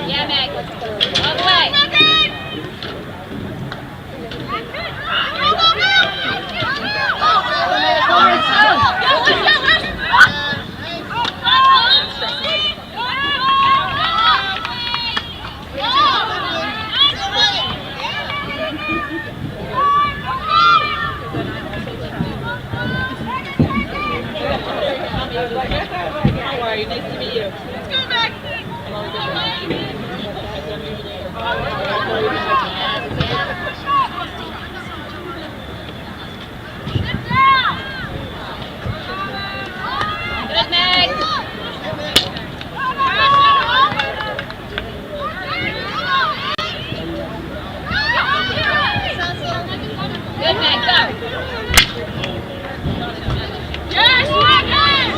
Yeah, Meg. All the way. How are you? Nice to meet you. Let's go, Meg. Good, Meg. Good, Meg. Go. Yes, you know how to say it.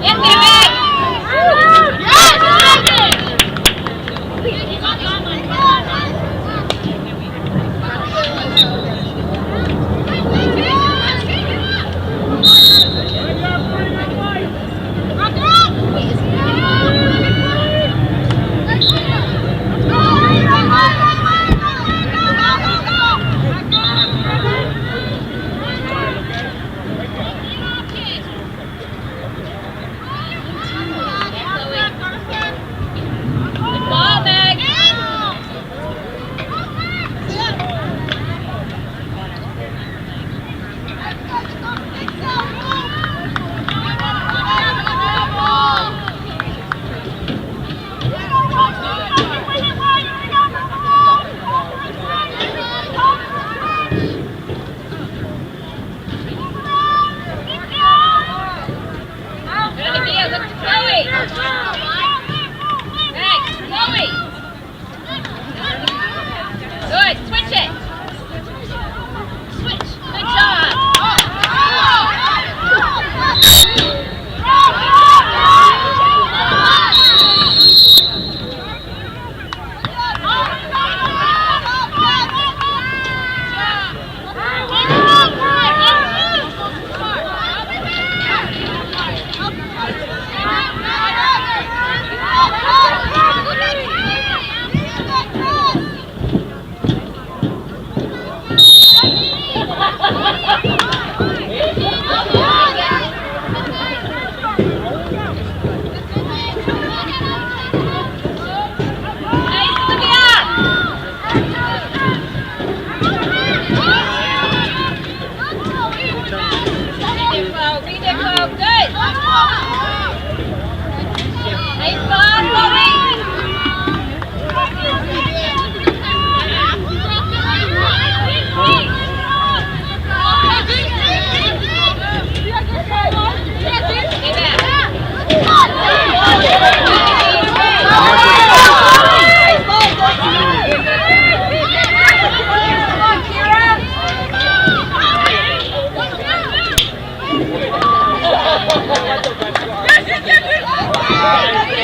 Get there, Meg. Good, switch it. Switch. Good job.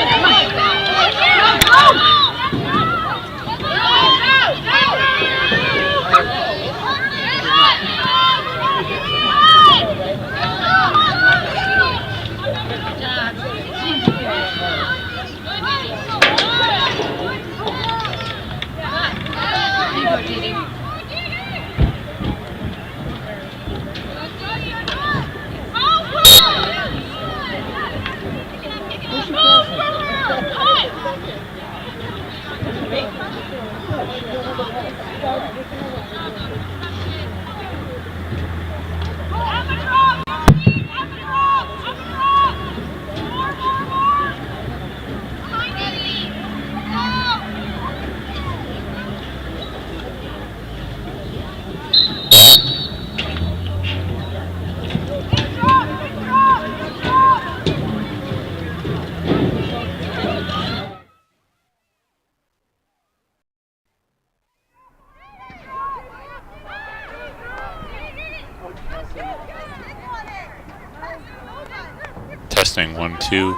Yes, Testing 1, 2.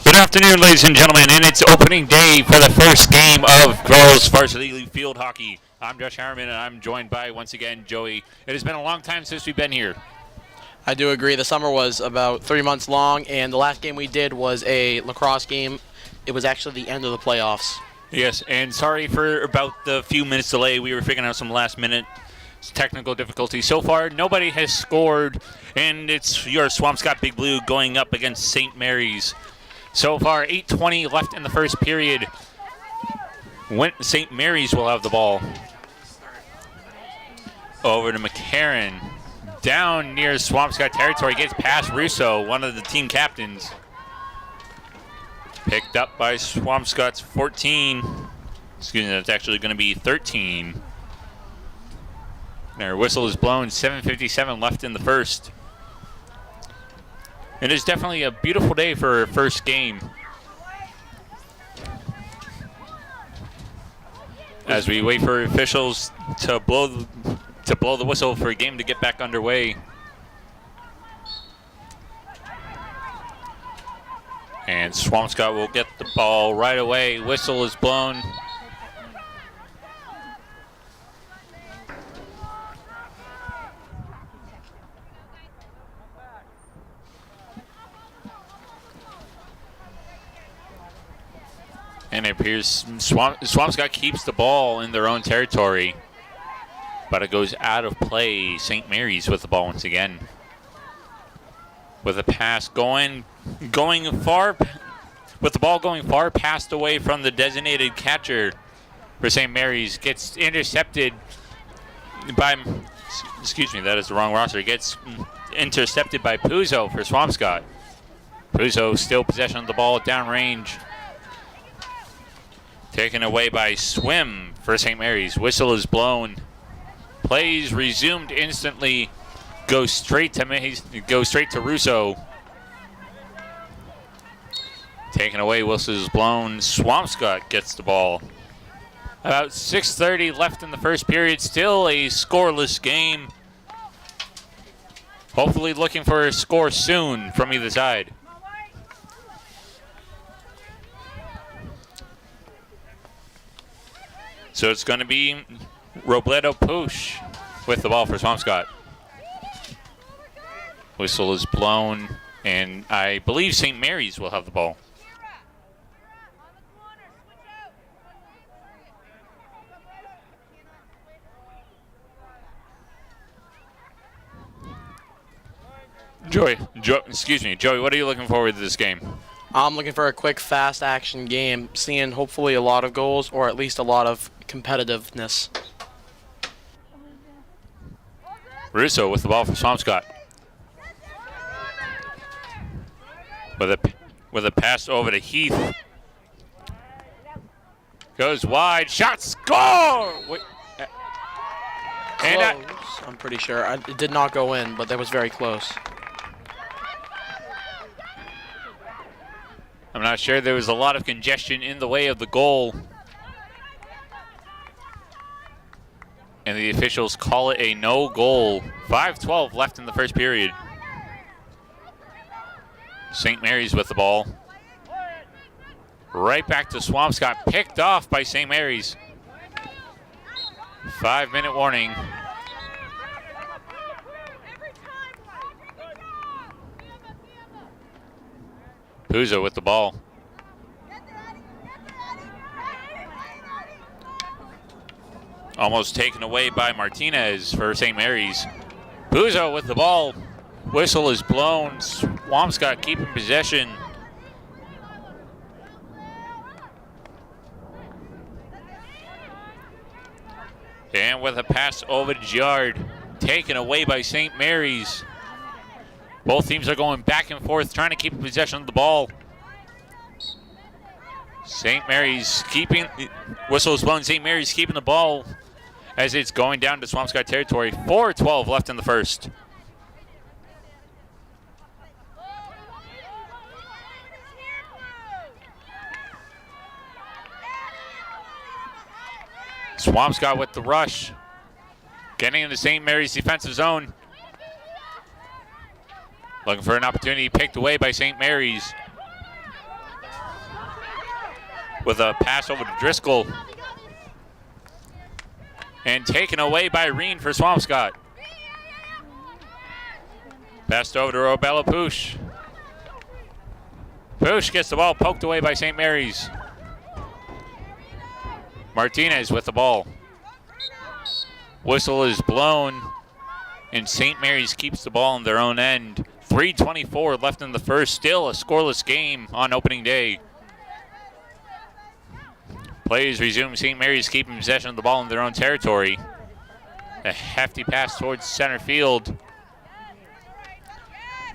Good afternoon, ladies and gentlemen, and it's opening day for the first game of girls varsity field hockey. I'm Josh Harriman, and I'm joined by, once again, Joey. It has been a long time since we've been here. I do agree. The summer was about 3 months long, and the last game we did was a lacrosse game. It was actually the end of the playoffs. Yes, and sorry for about the few minutes delay. We were figuring out some last-minute technical difficulties. So far, nobody has scored, and it's your Swampscott Big Blue going up against St. Mary's. So far, 8:20 left in the first period. St. Mary's will have the ball. Over to McCarran. Down near Swampscott territory. Gets past Russo, one of the team captains. Picked up by Swampscott's 14. Excuse me, that's actually going to be 13. Their whistle is blown. 7:57 left in the first. It is definitely a beautiful day for our first game. As we wait for officials to blow the whistle for a game to get back underway. And Swampscott will get the ball right away. Whistle is blown. And it appears Swampscott keeps the ball in their own territory. But it goes out of play. St. Mary's with the ball once again. With a pass going far, with the ball going far past away from the designated catcher for St. Mary's. Gets intercepted by, excuse me, that is the wrong roster. Gets intercepted by Puzo for Swampscott. Puzo still possession of the ball downrange. Taken away by Swim for St. Mary's. Whistle is blown. Plays resumed instantly. Goes straight to Russo. Taken away. Whistle is blown. Swampscott gets the ball. About 6:30 left in the first period. Still a scoreless game. Hopefully looking for a score soon from either side. So it's going to be Robledo Push with the ball for Swampscott. Whistle is blown, and I believe St. Mary's will have the ball. Joey, what are you looking forward to this game? I'm looking for a quick, fast action game, seeing hopefully a lot of goals or at least a lot of competitiveness. Russo with the ball for Swampscott. With a pass over to Heath. Goes wide. Shot. Score! Wait. And Close, I'm pretty sure. It did not go in, but that was very close. I'm not sure. There was a lot of congestion in the way of the goal. And the officials call it a no goal. 5:12 left in the first period. St. Mary's with the ball. Right back to Swampscott. Picked off by St. Mary's. 5-minute warning. Puzo with the ball. Almost taken away by Martinez for St. Mary's. Puzo with the ball. Whistle is blown. Swampscott keeping possession. And with a pass over to Giard. Taken away by St. Mary's. Both teams are going back and forth trying to keep possession of the ball. St. Mary's keeping, whistle is blown. St. Mary's keeping the ball as it's going down to Swampscott territory. 4:12 left in the first. Swampscott with the rush. Getting into St. Mary's defensive zone. Looking for an opportunity picked away by St. Mary's. With a pass over to Driscoll. And taken away by Reen for Swampscott. Passed over to Robella Poosh. Poosh gets the ball poked away by St. Mary's. Martinez with the ball. Whistle is blown, and St. Mary's keeps the ball in their own end. 3:24 left in the first, still a scoreless game on opening day. Plays resume. St. Mary's keeping possession of the ball in their own territory. A hefty pass towards center field.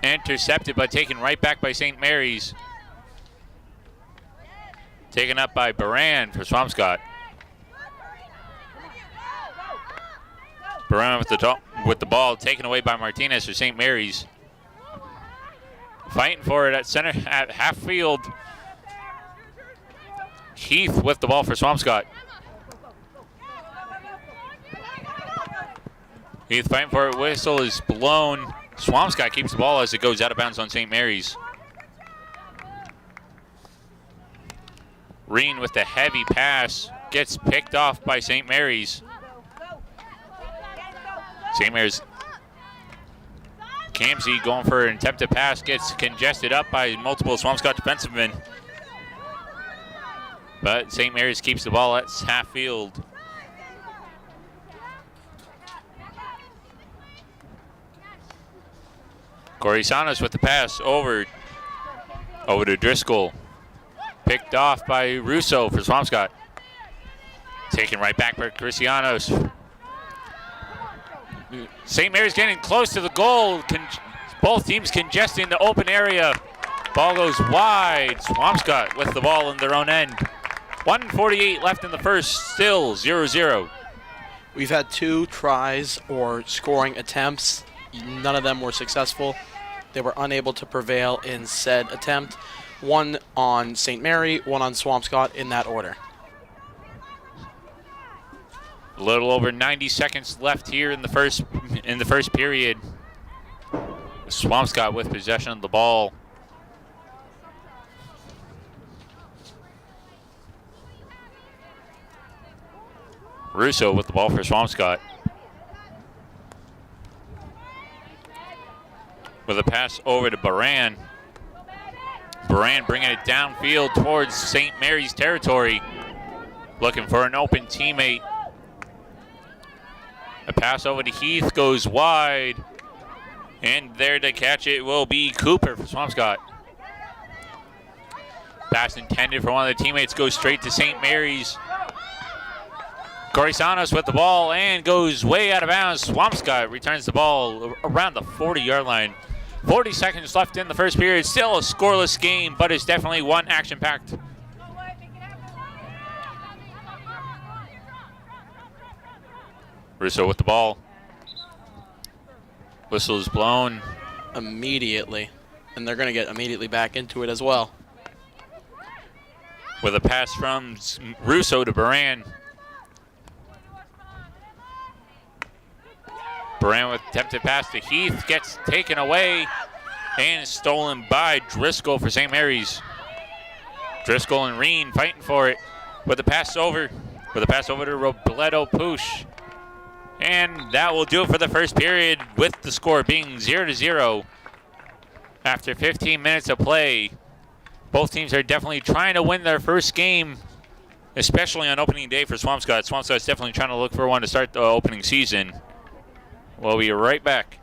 Intercepted, but taken right back by St. Mary's. Taken up by Baran for Swampscott. Baran with the ball, taken away by Martinez for St. Mary's. Fighting for it at center, at half field. Heath with the ball for Swampscott. Heath fighting for it. Whistle is blown. Swampscott keeps the ball as it goes out of bounds on St. Mary's. Reen with the heavy pass. Gets picked off by St. Mary's. St. Mary's. Kamsey going for an attempted pass. Gets congested up by multiple Swampscott defensemen. But St. Mary's keeps the ball at half field. Corey Sanos with the pass over to Driscoll. Picked off by Russo for Swampscott. Taken right back by Cristianos. St. Mary's getting close to the goal. Both teams congesting the open area. Ball goes wide. Swampscott with the ball in their own end. 1:48 left in the first, still 0-0. We've had 2 tries or scoring attempts. None of them were successful. They were unable to prevail in said attempt. One on St. Mary, one on Swampscott, in that order. A little over 90 seconds left here in the first period. Swampscott with possession of the ball. Russo with the ball for Swampscott. With a pass over to Baran. Baran bringing it downfield towards St. Mary's territory. Looking for an open teammate. A pass over to Heath goes wide. And there to catch it will be Cooper for Swampscott. Pass intended for one of the teammates goes straight to St. Mary's. Corisanos with the ball and goes way out of bounds. Swampscott returns the ball around the 40-yard line. 40 seconds left in the first period. Still a scoreless game, but it's definitely one action-packed. Russo with the ball. Whistle is blown. Immediately. And they're going to get immediately back into it as well. With a pass from Russo to Baran. Baran with attempted pass to Heath. Gets taken away and stolen by Driscoll for St. Mary's. Driscoll and Reen fighting for it. With a pass over to Robledo Poosh. And that will do it for the first period, with the score being 0-0. After 15 minutes of play, both teams are definitely trying to win their first game, especially on opening day for Swampscott. Swampscott's definitely trying to look for one to start the opening season. We'll be right back.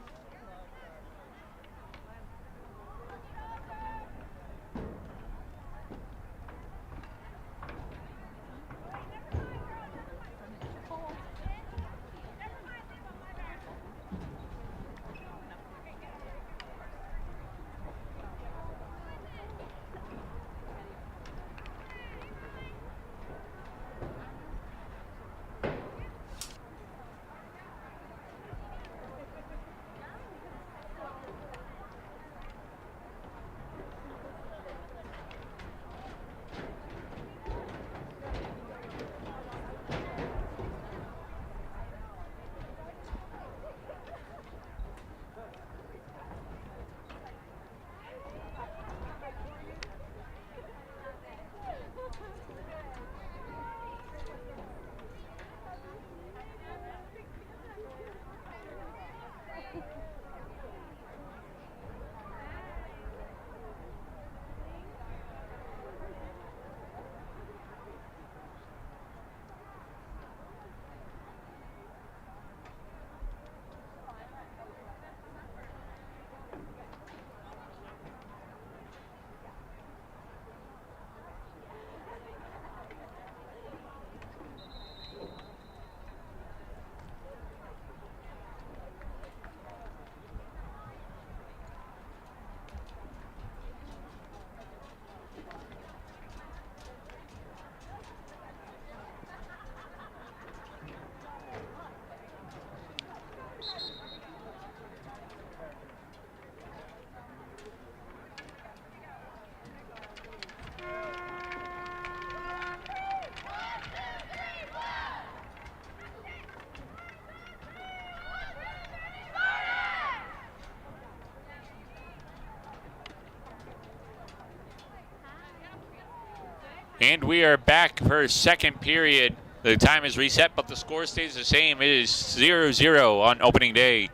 And we are back for a second period. The time is reset, but the score stays the same. It is 0-0 on opening day.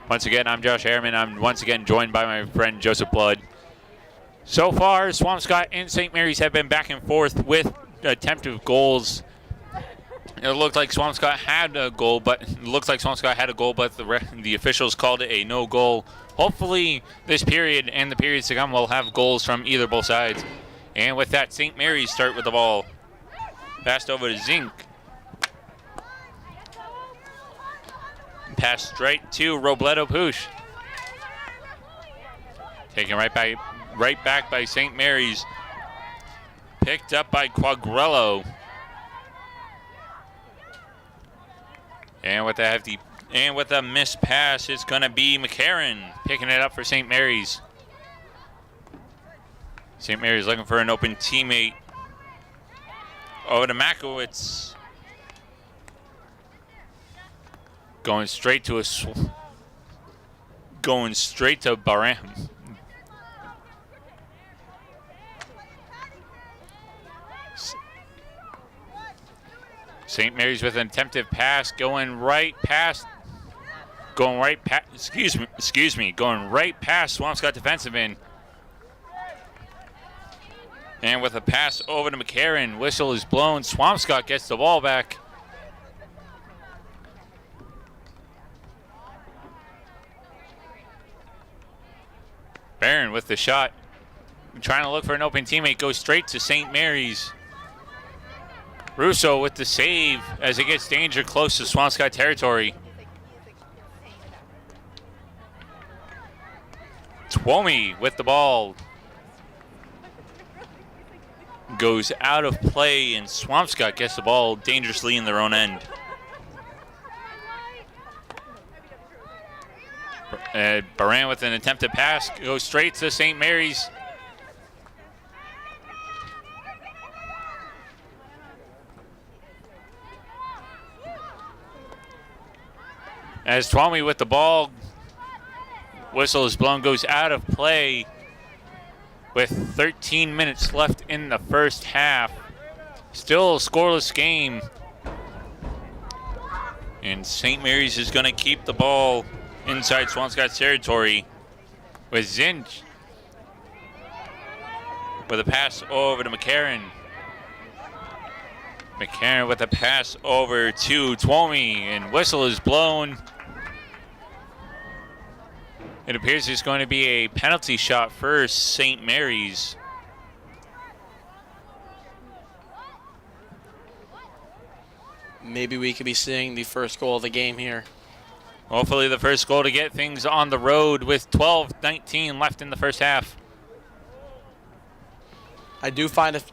Once again, I'm Josh Harriman. I'm once again joined by my friend Joseph Blood. So far, Swampscott and St. Mary's have been back and forth with attempted goals. It looked like Swampscott had a goal, but the officials called it a no goal. Hopefully, this period and the periods to come will have goals from both sides. And with that, St. Mary's start with the ball. Passed over to Zink. Passed straight to Robledo Push. Taken right back by St. Mary's. Picked up by Quagrello. And with a missed pass, it's going to be McCarran picking it up for St. Mary's. St. Mary's looking for an open teammate. Over to Makowitz. Going straight to Baram. St. Mary's with an attempted pass, going right past Swampscott defensive end. And with a pass over to McCarran, whistle is blown. Swampscott gets the ball back. Barron with the shot. Trying to look for an open teammate, goes straight to St. Mary's. Russo with the save as it gets danger close to Swampscott territory. Twomey with the ball. Goes out of play, and Swampscott gets the ball dangerously in their own end. Baran with an attempted pass goes straight to St. Mary's. As Twomey with the ball, whistle is blown, goes out of play with 13 minutes left in the first half. Still a scoreless game. And St. Mary's is going to keep the ball inside Swampscott's territory with Zinch with a pass over to McCarran. McCarran with a pass over to Twomey, and whistle is blown. It appears there's going to be a penalty shot for St. Mary's. Maybe we could be seeing the first goal of the game here. Hopefully the first goal to get things on the road with 12:19 left in the first half. I do find it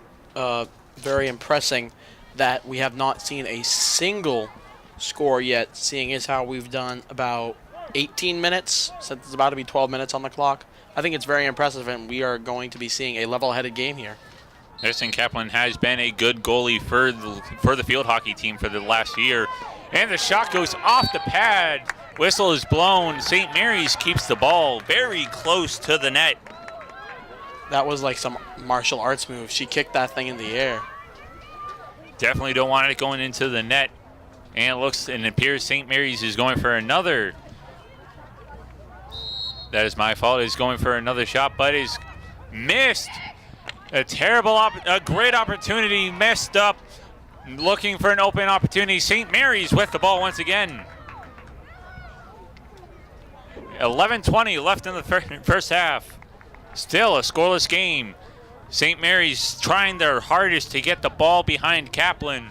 very impressive that we have not seen a single score yet, seeing as how we've done about 18 minutes since it's about to be 12 minutes on the clock. I think it's very impressive, and we are going to be seeing a level-headed game here. Harrison Kaplan has been a good goalie for the field hockey team for the last year. And the shot goes off the pad. Whistle is blown. St. Mary's keeps the ball very close to the net. That was like some martial arts move. She kicked that thing in the air. Definitely don't want it going into the net. And it appears St. Mary's is going for another. That is my fault. Is going for another shot, but is missed. A great opportunity messed up. Looking for an open opportunity. St. Mary's with the ball once again. 11:20 left in the first half. Still a scoreless game. St. Mary's trying their hardest to get the ball behind Kaplan.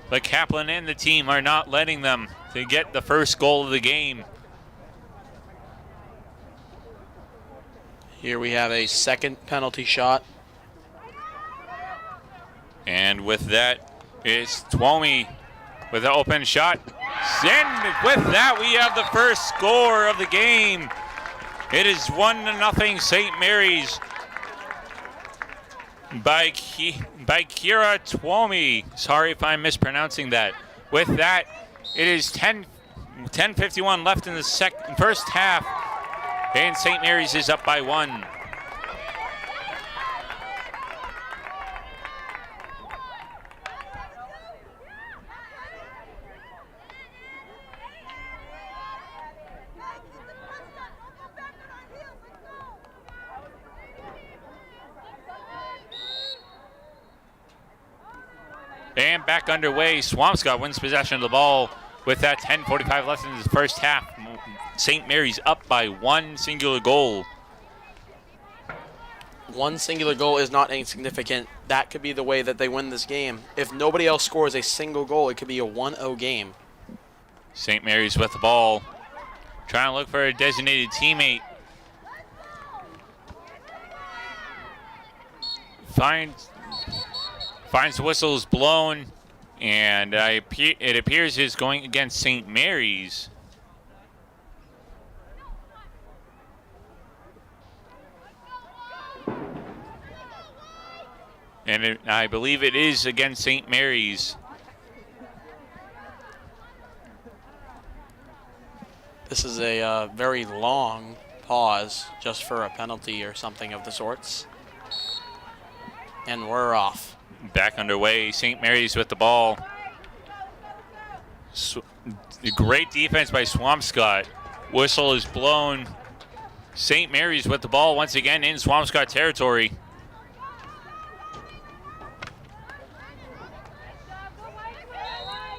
But Kaplan and the team are not letting them to get the first goal of the game. Here we have a second penalty shot. And with that, it's Twomey with an open shot. And with that, we have the first score of the game. It is 1-0 St. Mary's by Kira Twomey. Sorry if I'm mispronouncing that. With that, it is 10:51 left in the first half. And St. Mary's is up by 1. And back underway, Swampscott wins possession of the ball with that 10:45 left in the first half. St. Mary's up by one singular goal. One singular goal is not insignificant. That could be the way that they win this game. If nobody else scores a single goal, it could be a 1-0 game. St. Mary's with the ball, trying to look for a designated teammate. Finds the whistles blown, and it appears it's going against St. Mary's. And I believe it is against St. Mary's. This is a very long pause just for a penalty or something of the sorts. And we're off. Back underway, St. Mary's with the ball. Great defense by Swampscott. Whistle is blown. St. Mary's with the ball once again in Swampscott territory.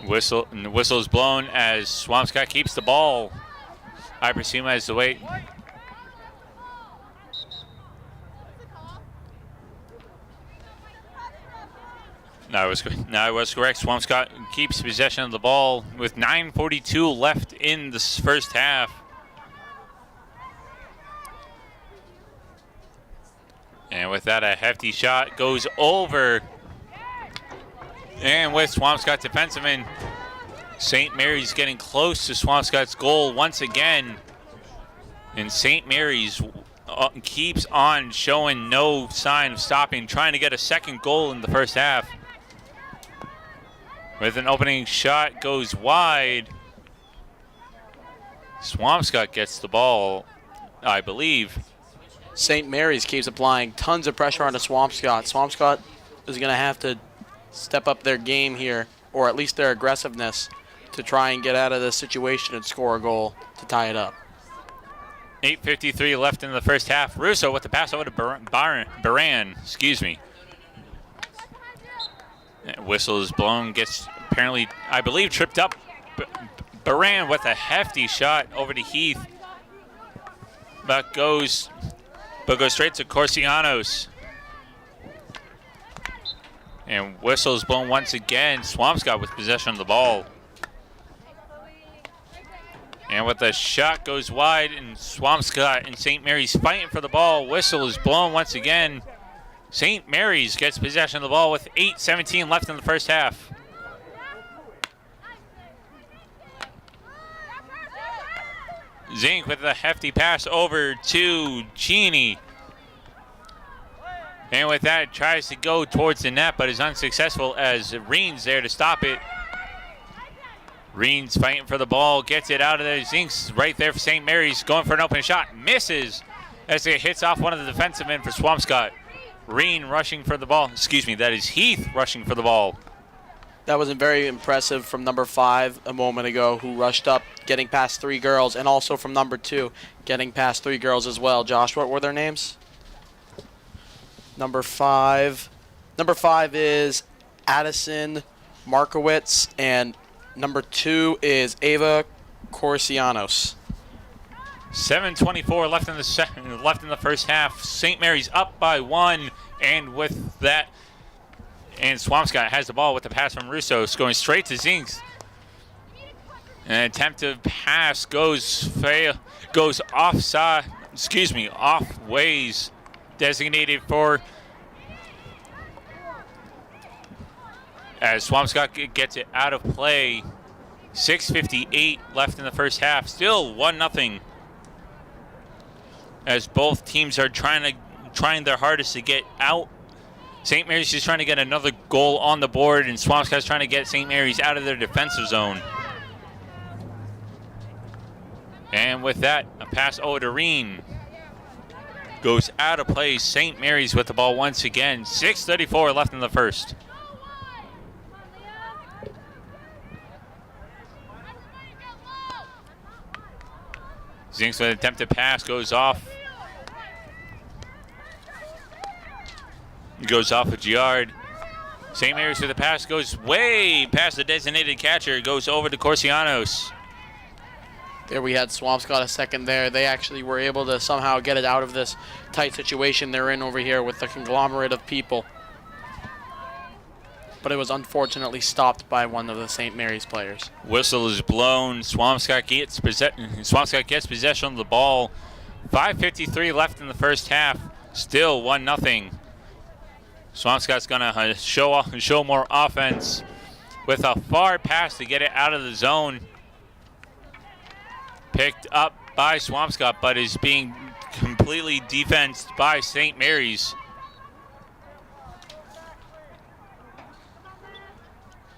Whistle is blown as Swampscott keeps the ball. I presume as the way. No, I was correct. Swampscott keeps possession of the ball with 9:42 left in this first half. And with that, a hefty shot goes over. And with Swampscott defenseman, St. Mary's getting close to Swampscott's goal once again. And St. Mary's keeps on showing no sign of stopping, trying to get a second goal in the first half. With an opening shot, goes wide. Swampscott gets the ball, I believe. St. Mary's keeps applying tons of pressure onto Swampscott. Swampscott is going to have to step up their game here, or at least their aggressiveness, to try and get out of this situation and score a goal to tie it up. 8:53 left in the first half. Russo with the pass over to Baran. Excuse me. Whistle is blown, gets apparently, I believe, tripped up. Baran with a hefty shot over to Heath. But goes straight to Corsianos. And whistle is blown once again. Swampscott with possession of the ball. And with the shot goes wide, and Swampscott and St. Mary's fighting for the ball. Whistle is blown once again. St. Mary's gets possession of the ball with 8:17 left in the first half. Zink with a hefty pass over to Genie. And with that, tries to go towards the net, but is unsuccessful as Reen's there to stop it. Reen's fighting for the ball, gets it out of there. Zink's right there for St. Mary's, going for an open shot, misses as it hits off one of the defensive for Swampscott. Reen rushing for the ball. Excuse me, that is Heath rushing for the ball. That was very impressive from number 5 a moment ago, who rushed up, getting past 3 girls, and also from number 2, getting past 3 girls as well. Josh, what were their names? Number 5 is Addison Markowitz, and number 2 is Ava Corsianos. 7:24 left in the first half. St. Mary's up by 1, and with that, and Swampscott has the ball with the pass from Russo, going straight to Zinks. An attempt to pass goes offside. Excuse me, off ways. Designated for, as Swampscott gets it out of play. 6:58 left in the first half. Still 1-0. As both teams are trying their hardest to get out. St. Mary's is trying to get another goal on the board, and Swampscott's trying to get St. Mary's out of their defensive zone. And with that, a pass over to Reen. Goes out of play. St. Mary's with the ball once again. 6:34 left in the first. Zinks with an attempted pass, goes off. Goes off with Giard. St. Mary's with the pass, goes way past the designated catcher, goes over to Corsianos. There we had Swampscott a second there. They actually were able to somehow get it out of this tight situation they're in over here with the conglomerate of people. But it was unfortunately stopped by one of the St. Mary's players. Whistle is blown. Swampscott gets possession of the ball. 5:53 left in the first half. Still 1-0. Swampscott's going to show more offense with a far pass to get it out of the zone. Picked up by Swampscott, but is being completely defensed by St. Mary's.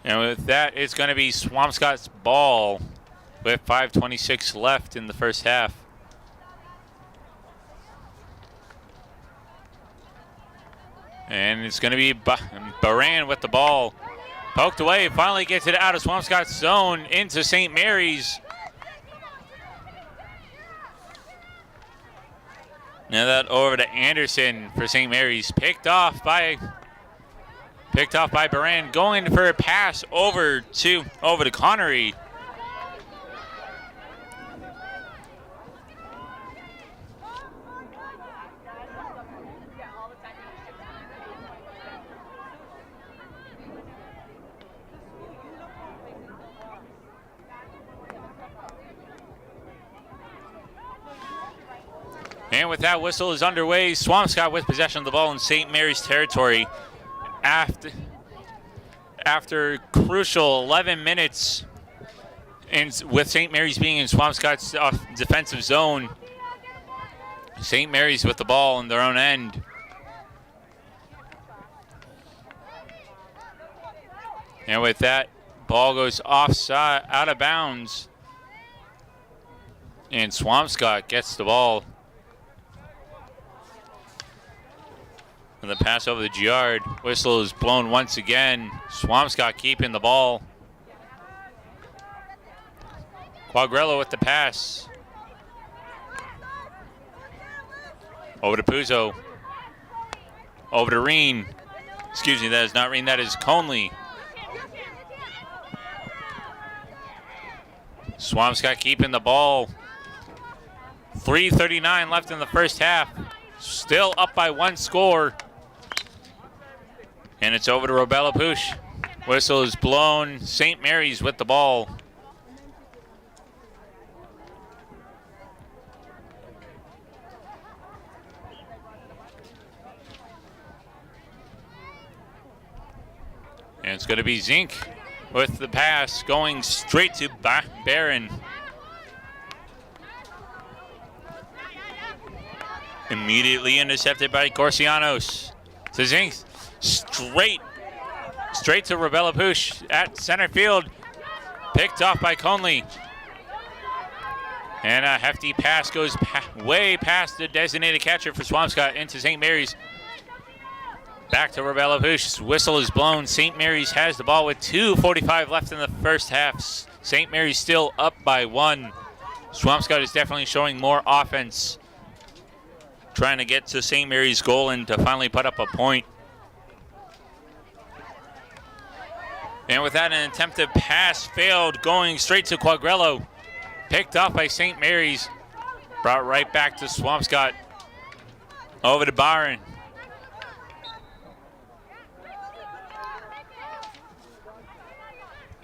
And with that, it's going to be Swampscott's ball with 5:26 left in the first half. And it's going to be Baran with the ball. Poked away, finally gets it out of Swampscott's zone into St. Mary's. Now that over to Anderson for St. Mary's. Picked off by Baran, going for a pass over to Connery. And with that, whistle is underway. Swampscott with possession of the ball in St. Mary's territory. After crucial 11 minutes, and with St. Mary's being in Swampscott's defensive zone, St. Mary's with the ball in their own end. And with that, ball goes offside, out of bounds. And Swampscott gets the ball. And the pass over the yard. Whistle is blown once again. Swampscott keeping the ball. Quagrello with the pass. Over to Puzo. Over to Reen. Excuse me, that is not Reen, that is Conley. Swampscott keeping the ball. 3:39 left in the first half. Still up by one score. And it's over to Robella Push. Whistle is blown. St. Mary's with the ball. And it's going to be Zink with the pass going straight to Barron. Immediately intercepted by Corsianos. To Zink. Straight to Robella Push at center field. Picked off by Conley. And a hefty pass goes way past the designated catcher for Swampscott into St. Mary's. Back to Robella Push. Whistle is blown. St. Mary's has the ball with 2:45 left in the first half. St. Mary's still up by one. Swampscott is definitely showing more offense, trying to get to St. Mary's goal and to finally put up a point. And with that, an attempted pass failed, going straight to Quagrello. Picked off by St. Mary's. Brought right back to Swampscott. Over to Byron.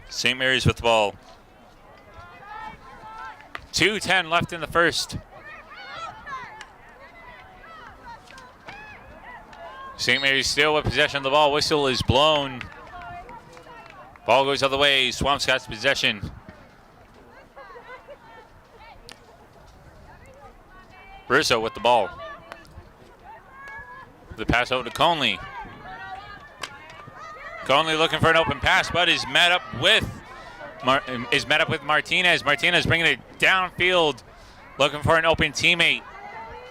St. Mary's with the ball. 2:10 left in the first. St. Mary's still with possession of the ball. Whistle is blown. Ball goes the other way. Swampscott's possession. Russo with the ball. The pass over to Conley. Conley looking for an open pass, but is met up with Martinez. Martinez bringing it downfield, looking for an open teammate,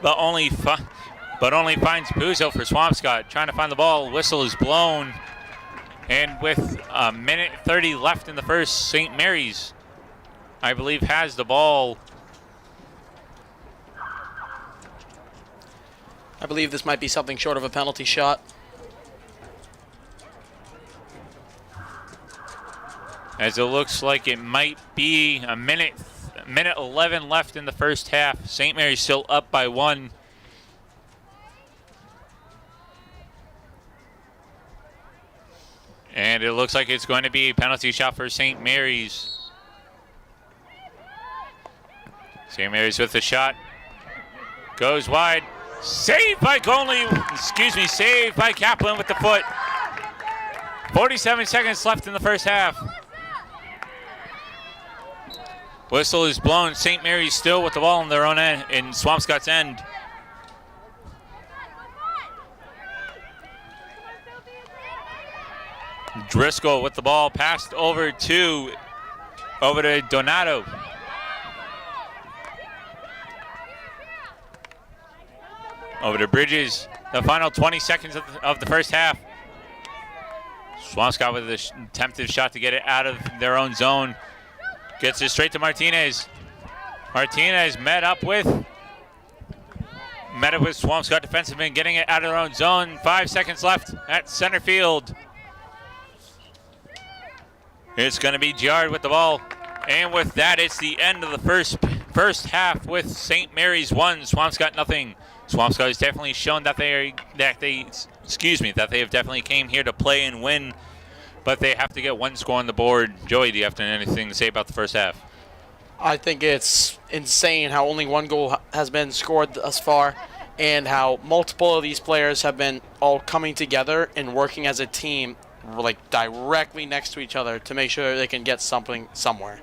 but only finds Puzo for Swampscott. Trying to find the ball. Whistle is blown. And with a minute 30 left in the first, St. Mary's, I believe, has the ball. I believe this might be something short of a penalty shot. as it looks like it might be a minute 11 left in the first half. St. Mary's still up by 1. And it looks like it's going to be a penalty shot for St. Mary's. St. Mary's with the shot. Goes wide. Saved by saved by Kaplan with the foot. 47 seconds left in the first half. Whistle is blown. St. Mary's still with the ball in their own end, in Swampscott's end. Driscoll with the ball passed over to Donato. Over to Bridges. The final 20 seconds of the first half. Swampscott with an attempted shot to get it out of their own zone. Gets it straight to Martinez. Martinez met up with Swampscott defenseman, getting it out of their own zone. 5 seconds left at center field. It's going to be Giard with the ball. And with that, it's the end of the first half with St. Mary's 1, Swampscott nothing. Swampscott has definitely shown that they have definitely came here to play and win, but they have to get one score on the board. Joey, do you have anything to say about the first half? I think it's insane how only one goal has been scored thus far, and how multiple of these players have been all coming together and working as a team, like directly next to each other, to make sure they can get something somewhere.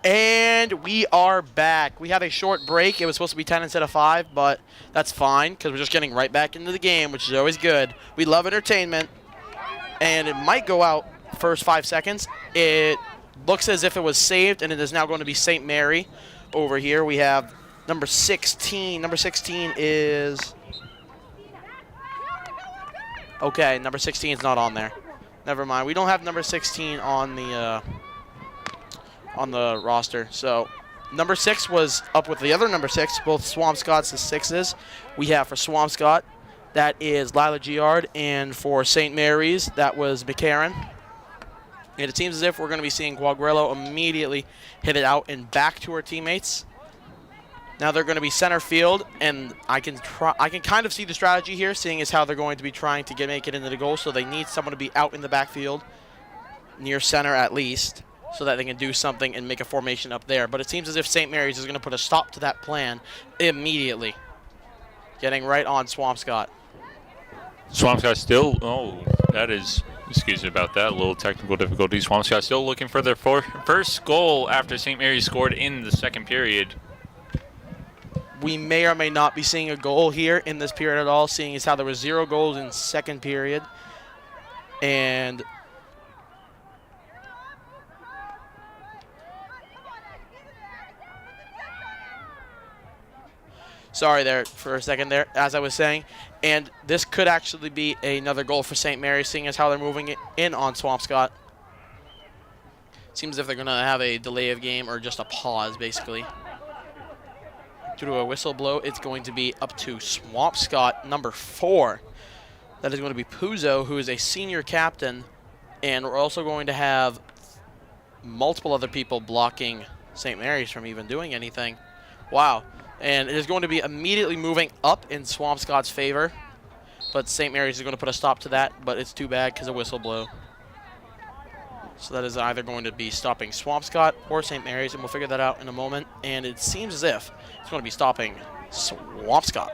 And we are back. We have a short break. It was supposed to be 10 instead of 5, but that's fine because we're just getting right back into the game, which is always good. We love entertainment, and it might go out first 5 seconds. It looks as if it was saved, and it is now going to be St. Mary over here. We have number 16. Number 16 is... Okay, number 16 is not on there. Never mind. We don't have number 16 on the roster. So number 6 was up with the other number 6, both Swampscott's 6s. We have for Swampscott, that is Lila Giard, and for St. Mary's, that was McCarran. And it seems as if we're going to be seeing Quagliarello immediately hit it out and back to her teammates. Now they're going to be center field, and I can kind of see the strategy here, seeing as how they're going to be trying to make it into the goal. So they need someone to be out in the backfield, near center at least, so that they can do something and make a formation up there. But it seems as if St. Mary's is going to put a stop to that plan immediately, getting right on Swampscott. Swampscott still, that is, excuse me about that, a little technical difficulty. Swampscott still looking for their first goal after St. Mary's scored in the second period. We may or may not be seeing a goal here in this period at all, seeing as how there was 0 goals in second period. And sorry there for a second there, as I was saying. And this could actually be another goal for St. Mary's, seeing as how they're moving it in on Swampscott. Seems as if they're going to have a delay of game or just a pause, basically. Due to a whistle blow, it's going to be up to Swampscott, number 4. That is going to be Puzo, who is a senior captain. And we're also going to have multiple other people blocking St. Mary's from even doing anything. Wow. And it is going to be immediately moving up in Swampscott's favor. But St. Mary's is going to put a stop to that, but it's too bad because of whistle blow. So that is either going to be stopping Swampscott or St. Mary's, and we'll figure that out in a moment. And it seems as if it's going to be stopping Swampscott.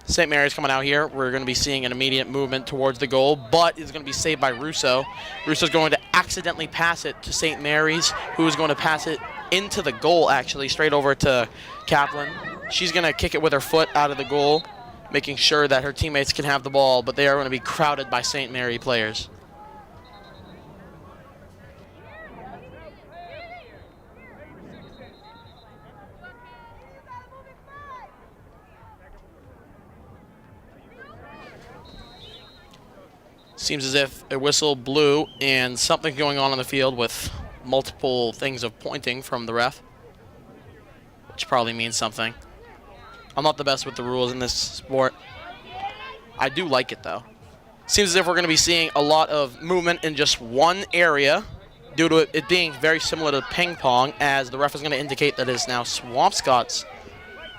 St. Mary's coming out here. We're going to be seeing an immediate movement towards the goal, but it's going to be saved by Russo. Russo's going to accidentally pass it to St. Mary's, who is going to pass it into the goal, actually, straight over to Kaplan. She's going to kick it with her foot out of the goal, making sure that her teammates can have the ball, but they are going to be crowded by St. Mary players. Seems as if a whistle blew and something's going on the field with multiple things of pointing from the ref, which probably means something. I'm not the best with the rules in this sport. I do like it, though. Seems as if we're going to be seeing a lot of movement in just one area due to it being very similar to ping pong, as the ref is going to indicate that it is now Swampscott's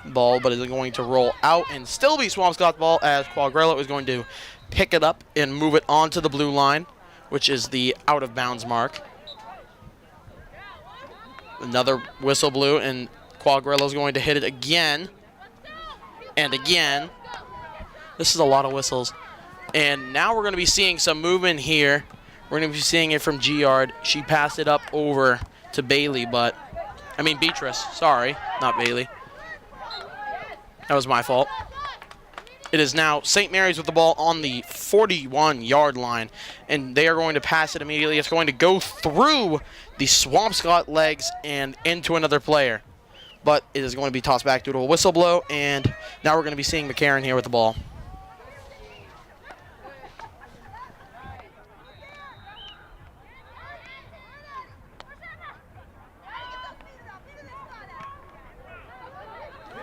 ball, but it is going to roll out and still be Swampscott's ball, as Quagliarello is going to pick it up and move it onto the blue line, which is the out-of-bounds mark. Another whistle blew, and Quagliarello is going to hit it again. And again. This is a lot of whistles. And now we're going to be seeing some movement here. We're going to be seeing it from Giard. She passed it up over to Bailey, Beatrice. Sorry, not Bailey. That was my fault. It is now St. Mary's with the ball on the 41-yard line, and they are going to pass it immediately. It's going to go through the Swampscott legs and into another player. But it is going to be tossed back due to a whistle blow, and now we're going to be seeing McCarran here with the ball.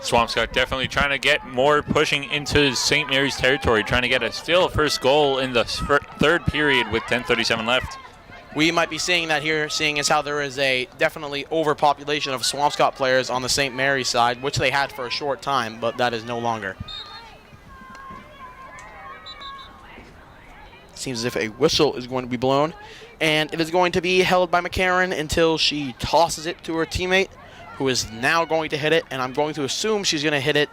Swampscott definitely trying to get more pushing into St. Mary's territory, trying to get a first goal in the third period with 10:37 left. We might be seeing that here, seeing as how there is a definitely overpopulation of Swampscott players on the St. Mary's side, which they had for a short time, but that is no longer. Seems as if a whistle is going to be blown, and it is going to be held by McCarran until she tosses it to her teammate, who is now going to hit it, and I'm going to assume she's going to hit it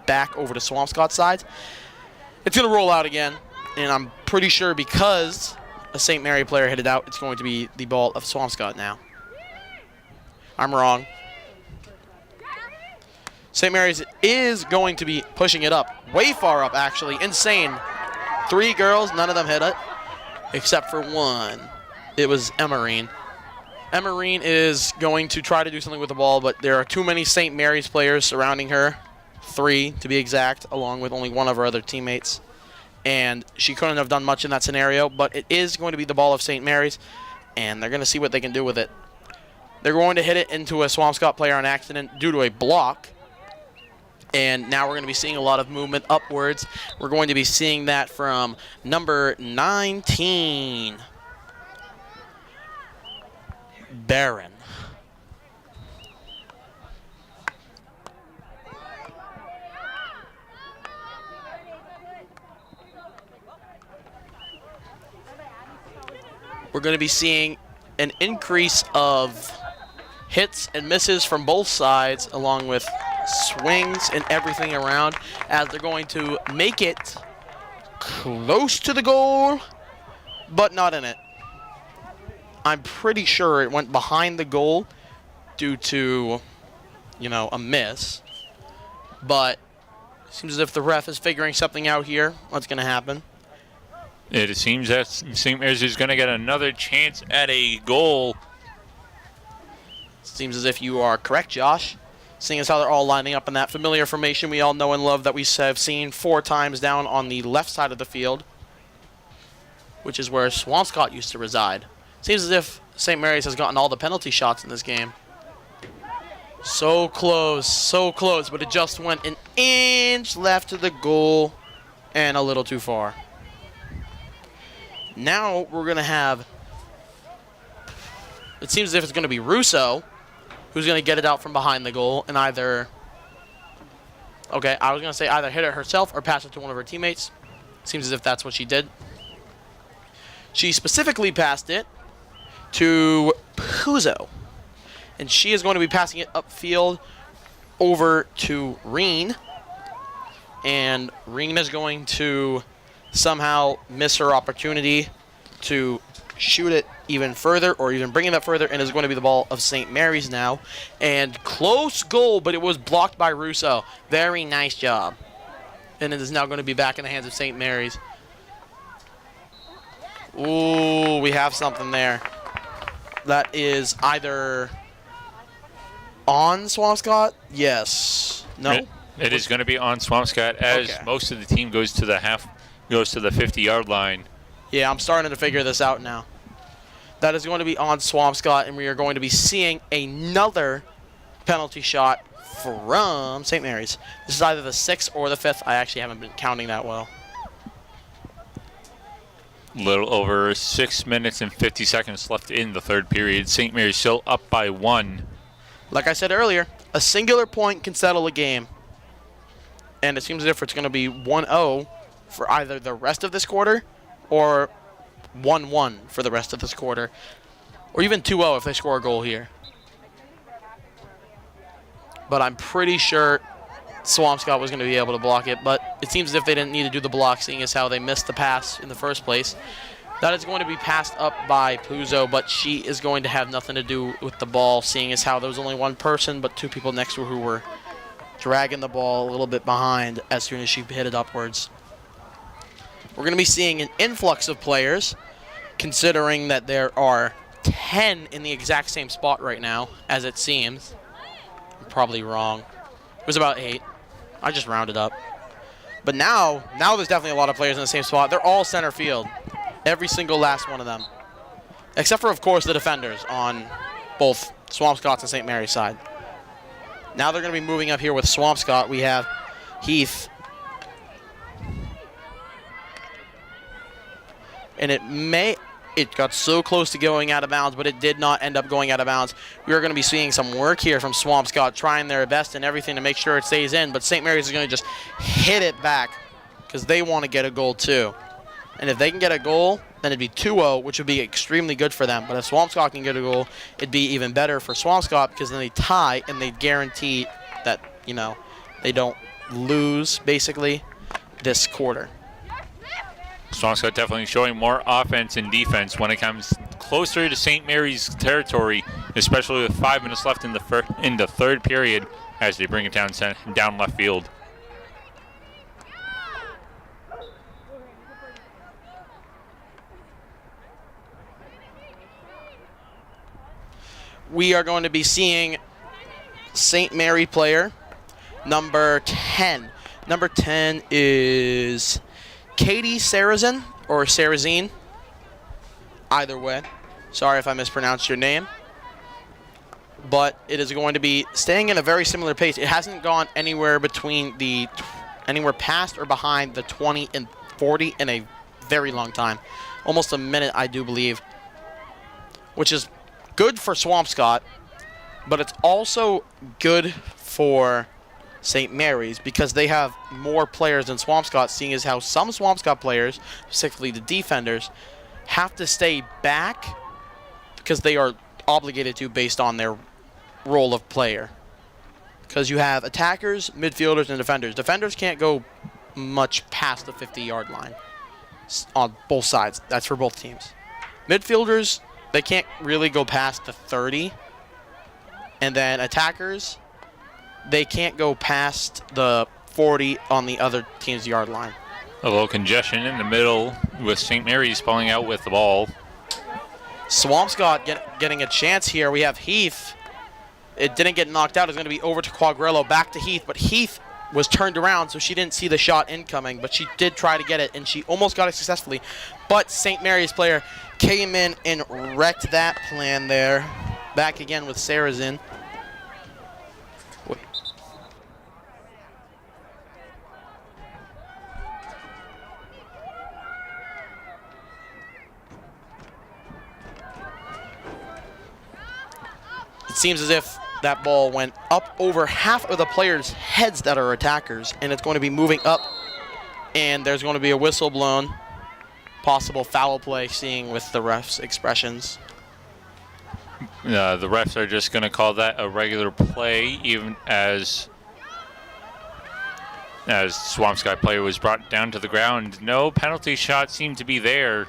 back over to Swampscott's side. It's going to roll out again, and I'm pretty sure because a St. Mary player hit it out, it's going to be the ball of Swampscott now. I'm wrong. St. Mary's is going to be pushing it up. Way far up, actually. Insane. 3 girls, none of them hit it. Except for one. It was Emmarine. Emmarine is going to try to do something with the ball, but there are too many St. Mary's players surrounding her. 3, to be exact, along with only one of her other teammates. And she couldn't have done much in that scenario, but it is going to be the ball of St. Mary's, and they're going to see what they can do with it. They're going to hit it into a Swampscott player on accident due to a block. And now we're going to be seeing a lot of movement upwards. We're going to be seeing that from number 19, Baron. We're going to be seeing an increase of hits and misses from both sides, along with swings and everything around, as they're going to make it close to the goal, but not in it. I'm pretty sure it went behind the goal due to, you know, a miss. But it seems as if the ref is figuring something out here. What's going to happen? It seems that St. Mary's is going to get another chance at a goal. Seems as if you are correct, Josh. Seeing as how they're all lining up in that familiar formation we all know and love that we have seen 4 times down on the left side of the field, which is where Swampscott used to reside. Seems as if St. Mary's has gotten all the penalty shots in this game. So close, but it just went an inch left to the goal and a little too far. Now we're going to have, it seems as if it's going to be Russo who's going to get it out from behind the goal and either, okay, I was going to say either hit it herself or pass it to one of her teammates. Seems as if that's what she did. She specifically passed it to Puzo, and she is going to be passing it upfield over to Reen, and Reen is going to somehow miss her opportunity to shoot it even further or even bring it up further, and is going to be the ball of St. Mary's now. And close goal, but it was blocked by Russo. Very nice job. And it is now going to be back in the hands of St. Mary's. Ooh, we have something there. That is either on Swampscott? Yes. No? It is going to be on Swampscott as most of the team goes to the 50-yard line. Yeah, I'm starting to figure this out now. That is going to be on Swampscott, and we are going to be seeing another penalty shot from St. Mary's. This is either the 6th or the 5th. I actually haven't been counting that well. Little over 6 minutes and 50 seconds left in the third period. St. Mary's still up by 1. Like I said earlier, a singular point can settle a game. And it seems as if it's going to be 1-0 for either the rest of this quarter or 1-1 for the rest of this quarter. Or even 2-0 if they score a goal here. But I'm pretty sure Swampscott was going to be able to block it, but it seems as if they didn't need to do the block, seeing as how they missed the pass in the first place. That is going to be passed up by Puzo, but she is going to have nothing to do with the ball, seeing as how there was only one person, but 2 people next to her who were dragging the ball a little bit behind as soon as she hit it upwards. We're going to be seeing an influx of players, considering that there are 10 in the exact same spot right now, as it seems. I'm probably wrong. It was about 8. I just rounded up. But now there's definitely a lot of players in the same spot. They're all center field. Every single last one of them. Except for, of course, the defenders on both Swampscott's and St. Mary's side. Now they're going to be moving up here with Swampscott. We have Heath. And it got so close to going out of bounds, but it did not end up going out of bounds. We are going to be seeing some work here from Swampscott, trying their best and everything to make sure it stays in, but St. Mary's is going to just hit it back because they want to get a goal too. And if they can get a goal, then it'd be 2-0, which would be extremely good for them. But if Swampscott can get a goal, it'd be even better for Swampscott because then they tie and they guarantee that, you know, they don't lose, basically, this quarter. Swampscott definitely showing more offense and defense when it comes closer to St. Mary's territory, especially with 5 minutes left in the third period as they bring it down left field. We are going to be seeing St. Mary player number 10. Number 10 is Katie Sarazin or Sarazine. Either way. Sorry if I mispronounced your name. But it is going to be staying in a very similar pace. It hasn't gone anywhere past or behind the 20 and 40 in a very long time. Almost a minute, I do believe. Which is good for Swampscott, but it's also good for St. Mary's because they have more players than Swampscott, seeing as how some Swampscott players, specifically the defenders, have to stay back because they are obligated to based on their role of player. Because you have attackers, midfielders, and defenders. Defenders can't go much past the 50-yard line on both sides. That's for both teams. Midfielders, they can't really go past the 30. And then attackers, they can't go past the 40 on the other team's yard line. A little congestion in the middle with St. Mary's pulling out with the ball. Swampscott getting a chance here. We have Heath. It didn't get knocked out. It's going to be over to Quagrello, back to Heath. But Heath was turned around, so she didn't see the shot incoming. But she did try to get it, and she almost got it successfully. But St. Mary's player came in and wrecked that plan there. Back again with Sarazin. It seems as if that ball went up over half of the players' heads that are attackers, and it's going to be moving up, and there's going to be a whistle blown. Possible foul play, seeing with the refs' expressions. The refs are just going to call that a regular play, even as Swampscott player was brought down to the ground. No penalty shot seemed to be there.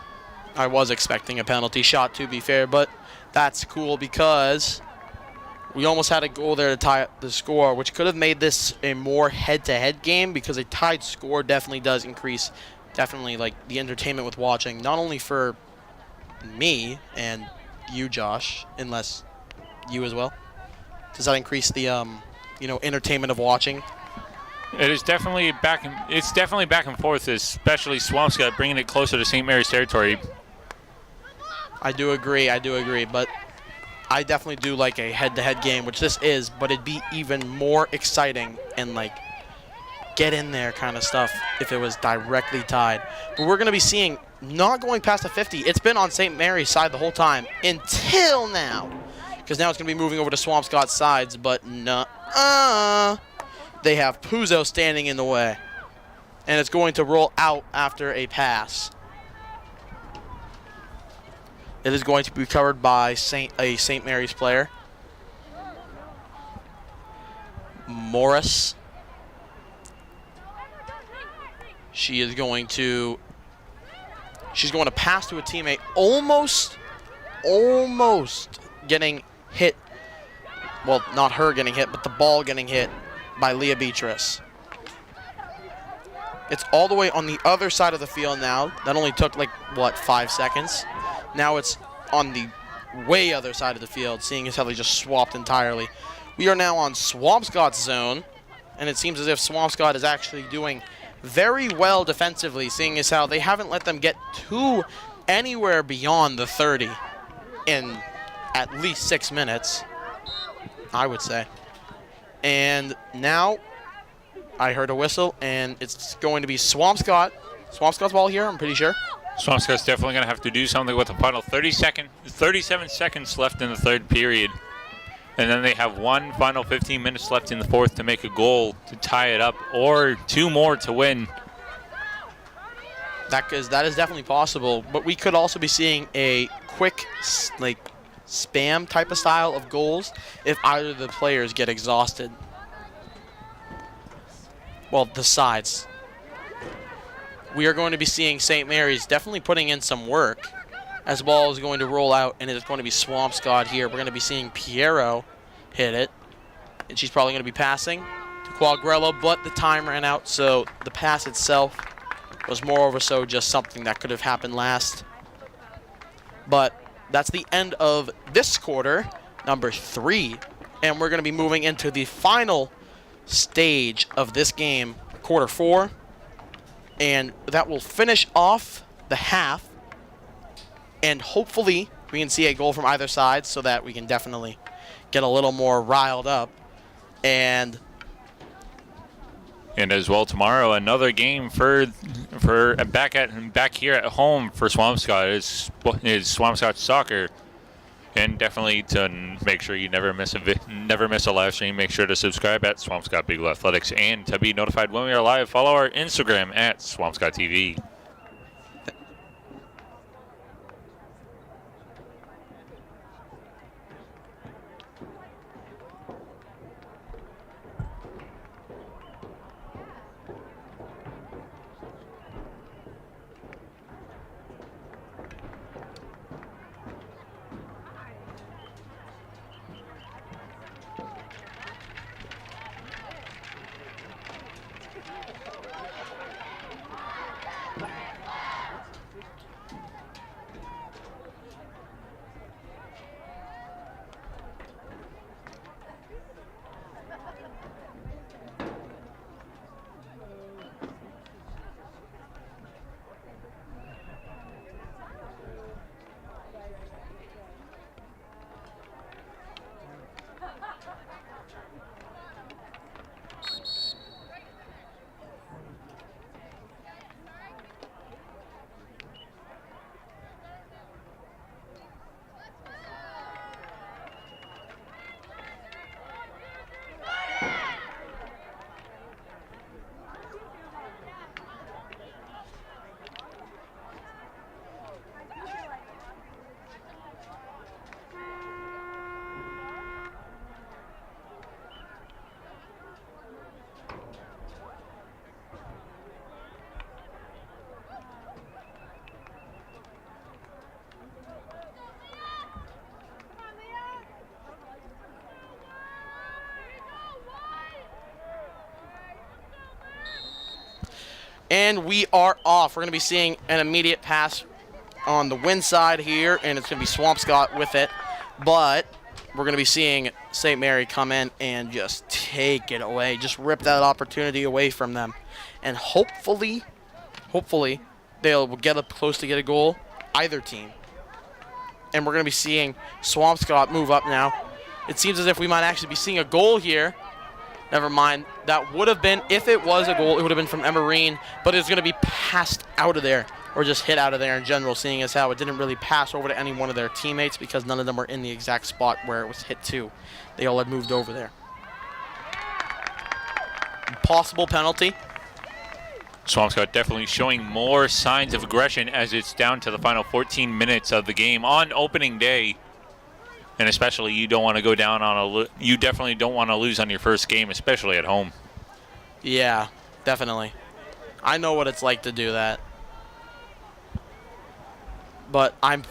I was expecting a penalty shot, to be fair, but that's cool because we almost had a goal there to tie up the score, which could have made this a more head-to-head game because a tied score definitely does increase, like the entertainment with watching, not only for me and you, Josh, unless you as well. Does that increase the entertainment of watching? It is definitely back. It's definitely back and forth, especially Swampscott bringing it closer to St. Mary's territory. I do agree, but I definitely do like a head-to-head game, which this is, but it'd be even more exciting and like get in there kind of stuff if it was directly tied. But we're going to be seeing not going past the 50. It's been on St. Mary's side the whole time until now, because now it's going to be moving over to Swampscott's sides, but they have Puzo standing in the way, and it's going to roll out after a pass. It is going to be covered by a St. Mary's player. Morris. She's going to pass to a teammate, almost getting hit. Well, not her getting hit, but the ball getting hit by Leah Beatrice. It's all the way on the other side of the field now. That only took 5 seconds. Now it's on the way other side of the field, seeing as how they just swapped entirely. We are now on Swampscott's zone, and it seems as if Swampscott is actually doing very well defensively, seeing as how they haven't let them get to anywhere beyond the 30 in at least 6 minutes, I would say. And now I heard a whistle, and it's going to be Swampscott's ball here, I'm pretty sure. Swampscott's definitely going to have to do something with the final 37 seconds left in the third period. And then they have one final 15 minutes left in the fourth to make a goal to tie it up, or 2 more to win. That is definitely possible, but we could also be seeing a quick spam type of style of goals if either of the players get exhausted. Well, the sides. we are going to be seeing St. Mary's definitely putting in some work as the ball is going to roll out, and it is going to be Swampscott here. We're going to be seeing Piero hit it, and she's probably going to be passing to Quagliarello, but the time ran out, so the pass itself was moreover so just something that could have happened last. But that's the end of this quarter, number 3, and we're going to be moving into the final stage of this game, quarter 4, and that will finish off the half, and hopefully we can see a goal from either side so that we can definitely get a little more riled up. And as well tomorrow, another game for back here at home for Swampscott is Swampscott Soccer. And definitely to make sure you never miss a live stream, make sure to subscribe at Swampscott Big Blue Athletics, and to be notified when we are live, follow our Instagram at Swampscott TV. And we are off. We're going to be seeing an immediate pass on the win side here, and it's going to be Swampscott with it. But we're going to be seeing St. Mary come in and just take it away, just rip that opportunity away from them. And hopefully, they'll get up close to get a goal, either team. And we're going to be seeing Swampscott move up now. It seems as if we might actually be seeing a goal here. Never mind. That would have been, if it was a goal, it would have been from Emerine, but it's going to be passed out of there, or just hit out of there in general, seeing as how it didn't really pass over to any one of their teammates because none of them were in the exact spot where it was hit to. They all had moved over there. Possible penalty. Swampscott definitely showing more signs of aggression as it's down to the final 14 minutes of the game on opening day. And especially you don't want to go down on you definitely don't want to lose on your first game, especially at home. Yeah, definitely. I know what it's like to do that. But I'm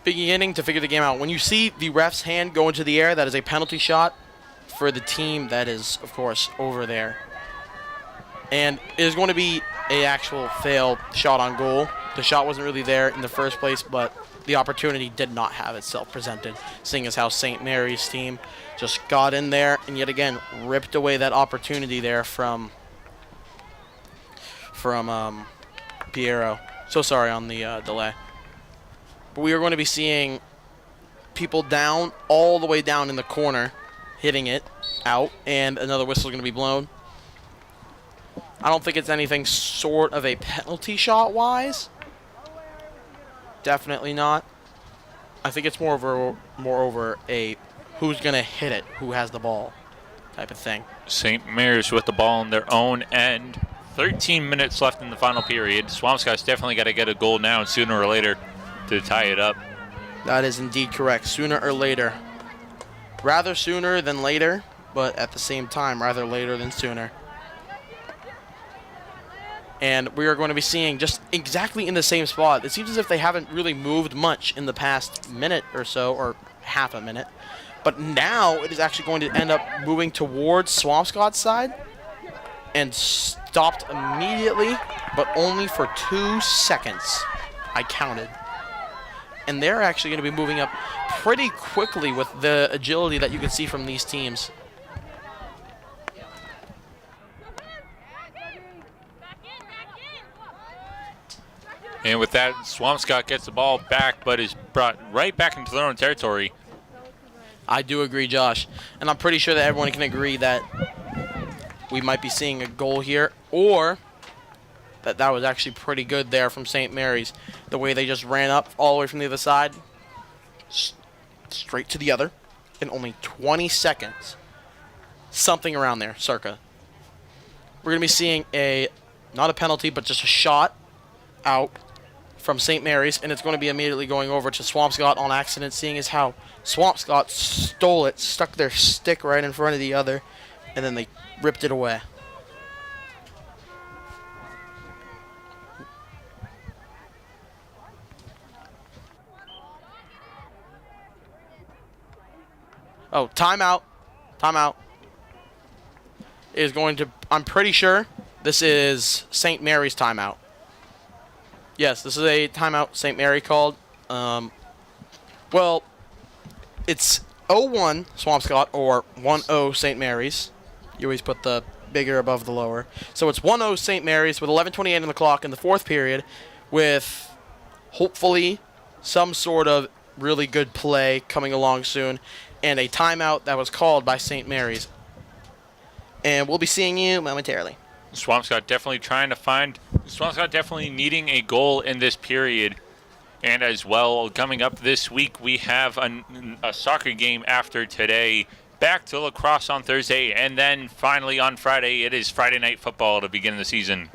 beginning to figure the game out. When you see the ref's hand go into the air, that is a penalty shot for the team that is, of course, over there. And it is going to be an actual failed shot on goal. The shot wasn't really there in the first place, but the opportunity did not have itself presented, seeing as how St. Mary's team just got in there and yet again ripped away that opportunity there from Piero. So sorry on the delay. But we are going to be seeing people down, all the way down in the corner, hitting it out, and another whistle is going to be blown. I don't think it's anything sort of a penalty shot-wise. Definitely not. I think it's moreover a who's going to hit it, who has the ball type of thing. St. Mary's with the ball on their own end. 13 minutes left in the final period. Swampscott's definitely got to get a goal now sooner or later to tie it up. That is indeed correct. Sooner or later. Rather sooner than later, but at the same time, rather later than sooner. And we are going to be seeing just exactly in the same spot. It seems as if they haven't really moved much in the past minute or so, or half a minute. But now it is actually going to end up moving towards Swampscott's side and stopped immediately, but only for 2 seconds. I counted. And they're actually going to be moving up pretty quickly with the agility that you can see from these teams. And with that, Swampscott gets the ball back, but is brought right back into their own territory. I do agree, Josh. And I'm pretty sure that everyone can agree that we might be seeing a goal here, or that was actually pretty good there from St. Mary's. The way they just ran up all the way from the other side, straight to the other, in only 20 seconds. Something around there, circa. We're going to be seeing not a penalty, but just a shot out from St. Mary's, and it's going to be immediately going over to Swampscott on accident, seeing as how Swampscott stole it, stuck their stick right in front of the other, and then they ripped it away. Oh, timeout. Timeout. Is going to, I'm pretty sure this is St. Mary's timeout. Yes, this is a timeout St. Mary called. Well, it's 0-1 Swampscott or 1-0 St. Mary's. You always put the bigger above the lower. So it's 1-0 St. Mary's with 11:28 on the clock in the fourth period, with hopefully some sort of really good play coming along soon, and a timeout that was called by St. Mary's. And we'll be seeing you momentarily. Swampscott definitely needing a goal in this period. And as well, coming up this week, we have a soccer game after today. Back to lacrosse on Thursday. And then finally on Friday, it is Friday Night Football to begin the season.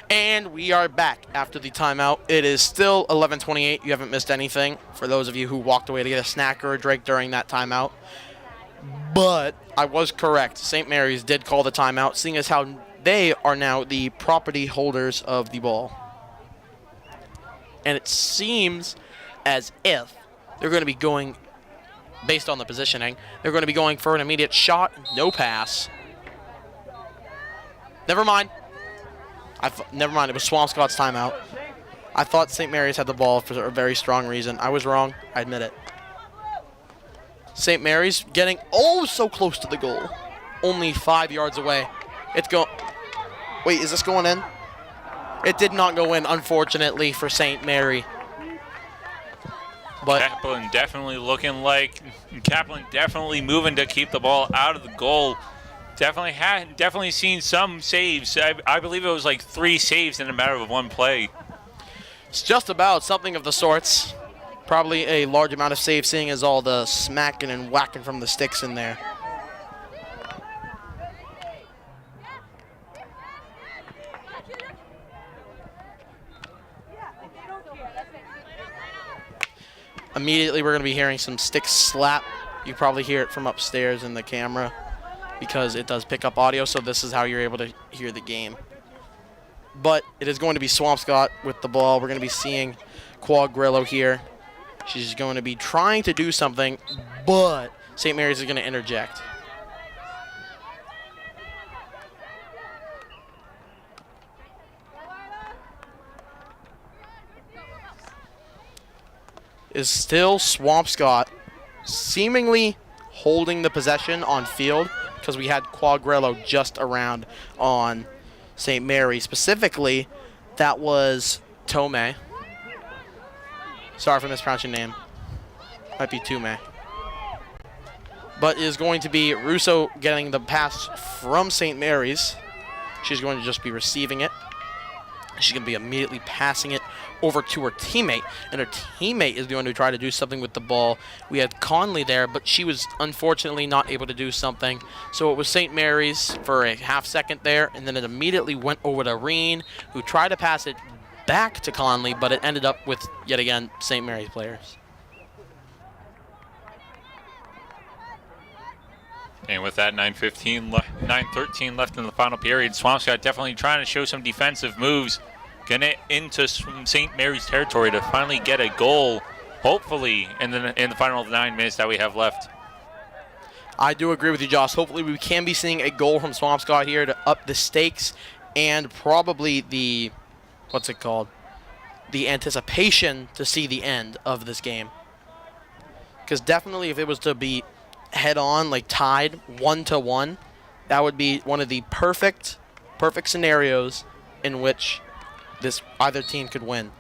And we are back after the timeout. It is still 11:28. You haven't missed anything for those of you who walked away to get a snack or a drink during that timeout. But I was correct. St. Mary's did call the timeout, seeing as how they are now the property holders of the ball. And it seems as if they're going to be going, based on the positioning, they're going to be going for an immediate shot, no pass. Never mind. Never mind, it was Swampscott's timeout. I thought St. Mary's had the ball for a very strong reason. I was wrong. I admit it. St. Mary's getting so close to the goal. Only 5 yards away. It's going... Wait, is this going in? It did not go in, unfortunately, for St. Mary. But Kaplan definitely moving to keep the ball out of the goal. Definitely seen some saves. I believe it was like 3 saves in a matter of one play. It's just about something of the sorts. Probably a large amount of saves, seeing as all the smacking and whacking from the sticks in there. Immediately we're going to be hearing some sticks slap. You probably hear it from upstairs in the camera, because it does pick up audio, so this is how you're able to hear the game. But it is going to be Swampscott with the ball. We're going to be seeing Quag Grillo here. She's going to be trying to do something, but St. Mary's is going to interject. is still Swampscott seemingly holding the possession on field because we had Quagrello just around on St. Mary. Specifically, that was Tome. Sorry for mispronouncing your name. Might be Tume. But it is going to be Russo getting the pass from St. Mary's. She's going to just be receiving it. She's going to be immediately passing it over to her teammate, and her teammate is going to try to do something with the ball. We had Conley there, but she was unfortunately not able to do something. So it was St. Mary's for a half second there, and then it immediately went over to Reen, who tried to pass it back to Conley, but it ended up with, yet again, St. Mary's players. And with that 9:13 left in the final period, Swampscott definitely trying to show some defensive moves, getting it into St. Mary's territory to finally get a goal, hopefully, in the final 9 minutes that we have left. I do agree with you, Josh. Hopefully we can be seeing a goal from Swampscott here to up the stakes and probably the, what's it called, the anticipation to see the end of this game. Because definitely if it was to be head-on, like tied 1-1, that would be one of the perfect scenarios in which this either team could win,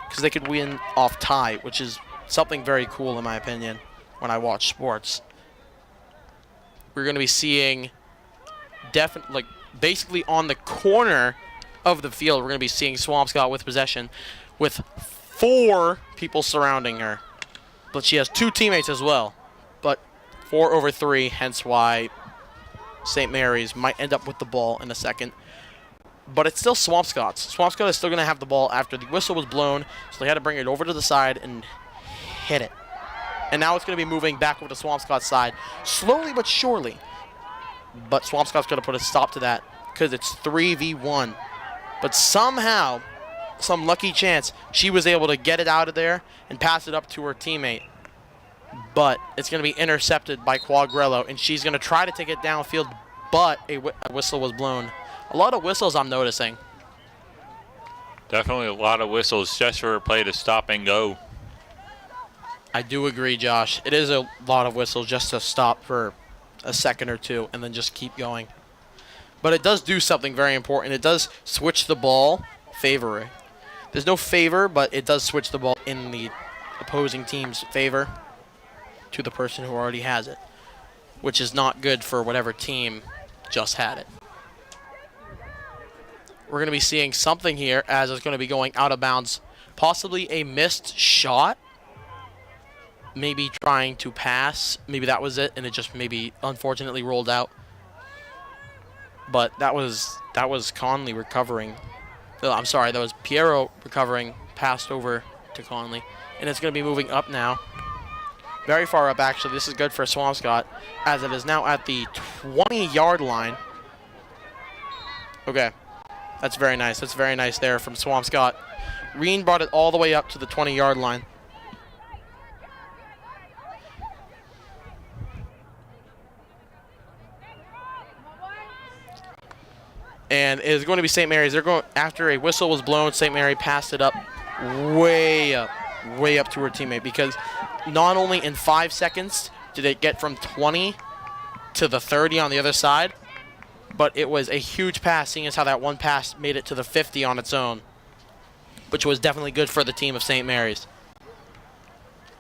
because they could win off tie, which is something very cool in my opinion when I watch sports. We're going to be seeing basically on the corner of the field, we're going to be seeing Swampscott with possession with 4 people surrounding her, but she has 2 teammates as well. But 4 over 3, hence why St. Mary's might end up with the ball in a second. But it's still Swampscott's. Swampscott is still going to have the ball after the whistle was blown, so they had to bring it over to the side and hit it. And now it's going to be moving back over to Swampscott's side, slowly but surely. But Swampscott's going to put a stop to that because it's 3v1. But somehow, some lucky chance, she was able to get it out of there and pass it up to her teammate. But it's going to be intercepted by Quagrello, and she's going to try to take it downfield, but a whistle was blown. A lot of whistles I'm noticing. Definitely a lot of whistles just for a play to stop and go. I do agree, Josh. It is a lot of whistles just to stop for a second or two and then just keep going. But it does do something very important. It does switch the ball favoring. There's no favor, but it does switch the ball in the opposing team's favor to the person who already has it, which is not good for whatever team just had it. We're going to be seeing something here as it's going to be going out of bounds. Possibly a missed shot. Maybe trying to pass. Maybe that was it, and it just maybe unfortunately rolled out. But that was Conley recovering. Oh, I'm sorry, that was Piero recovering, passed over to Conley. And it's going to be moving up now. Very far up, actually. This is good for Swampscott, as it is now at the 20-yard line. Okay. That's very nice. That's very nice there from Swampscott. Reen brought it all the way up to the 20-yard line. And it is going to be St. Mary's. They're going, after a whistle was blown, St. Mary passed it up way up to her teammate, because not only in 5 seconds did it get from 20 to the 30 on the other side, but it was a huge pass, seeing as how that one pass made it to the 50 on its own, which was definitely good for the team of St. Mary's.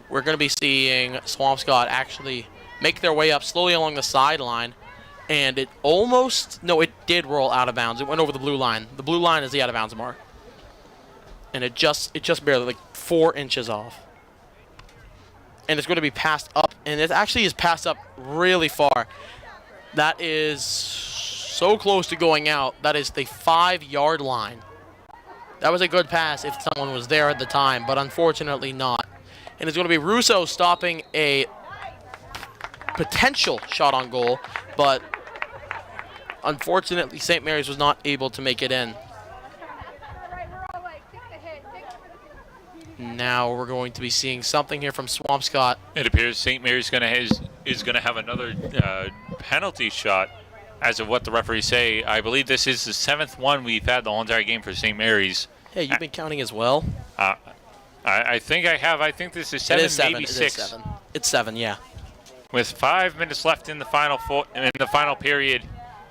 We're going to be seeing Swampscott actually make their way up slowly along the sideline, and it did roll out of bounds. It went over the blue line. The blue line is the out of bounds mark. And it just barely, like 4 inches off. And it's going to be passed up, and it actually is passed up really far. That is so close to going out. That is the 5-yard line. That was a good pass if someone was there at the time, but unfortunately not. And it's going to be Russo stopping a potential shot on goal, but unfortunately St. Mary's was not able to make it in. Now we're going to be seeing something here from Swampscott. It appears St. Mary's is going to have another penalty shot, as of what the referees say. I believe this is the 7th one we've had the whole entire game for St. Mary's. Hey, you've been counting as well? I think I have. I think this is 7, maybe 6. It is 7. It's 7, yeah. With 5 minutes left in the final period,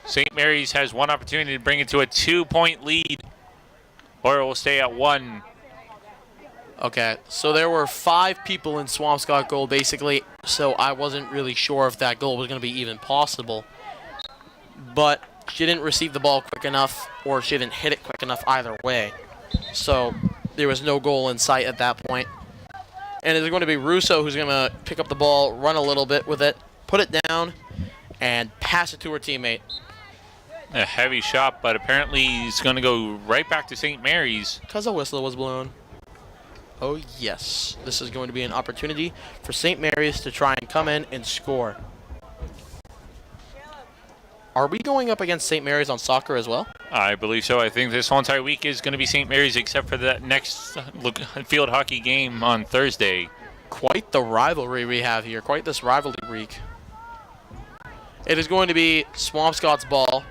St. Mary's has one opportunity to bring it to a 2-point lead, or it will stay at 1. Okay, so there were 5 people in Swampscott goal, basically, so I wasn't really sure if that goal was going to be even possible. But she didn't receive the ball quick enough, or she didn't hit it quick enough either way. So there was no goal in sight at that point. And it's going to be Russo who's going to pick up the ball, run a little bit with it, put it down, and pass it to her teammate. A heavy shot, but apparently he's going to go right back to St. Mary's. Because a whistle was blown. Oh, yes. This is going to be an opportunity for St. Mary's to try and come in and score. Are we going up against St. Mary's on soccer as well? I believe so. I think this whole entire week is going to be St. Mary's except for that next field hockey game on Thursday. Quite the rivalry we have here. Quite this rivalry week. It is going to be Swampscott's ball.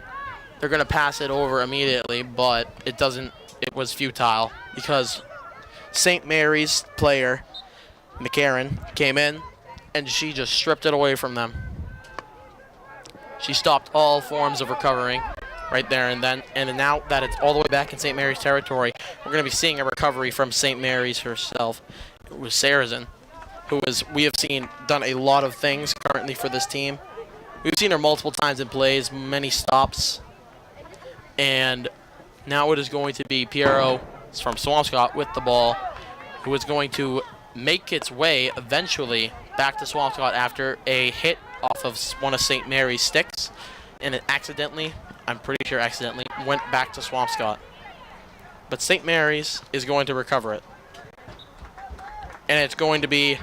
They're going to pass it over immediately, but it was futile because St. Mary's player, McCarran, came in and she just stripped it away from them. She stopped all forms of recovering right there and then. And now that it's all the way back in St. Mary's territory, we're going to be seeing a recovery from St. Mary's herself. It was Sarazen, we have seen done a lot of things currently for this team. We've seen her multiple times in plays, many stops. And now it is going to be Piero from Swampscott with the ball, who is going to make its way eventually back to Swampscott after a hit off of one of St. Mary's sticks, and it I'm pretty sure accidentally, went back to Swampscott. But St. Mary's is going to recover it. And it's going to be,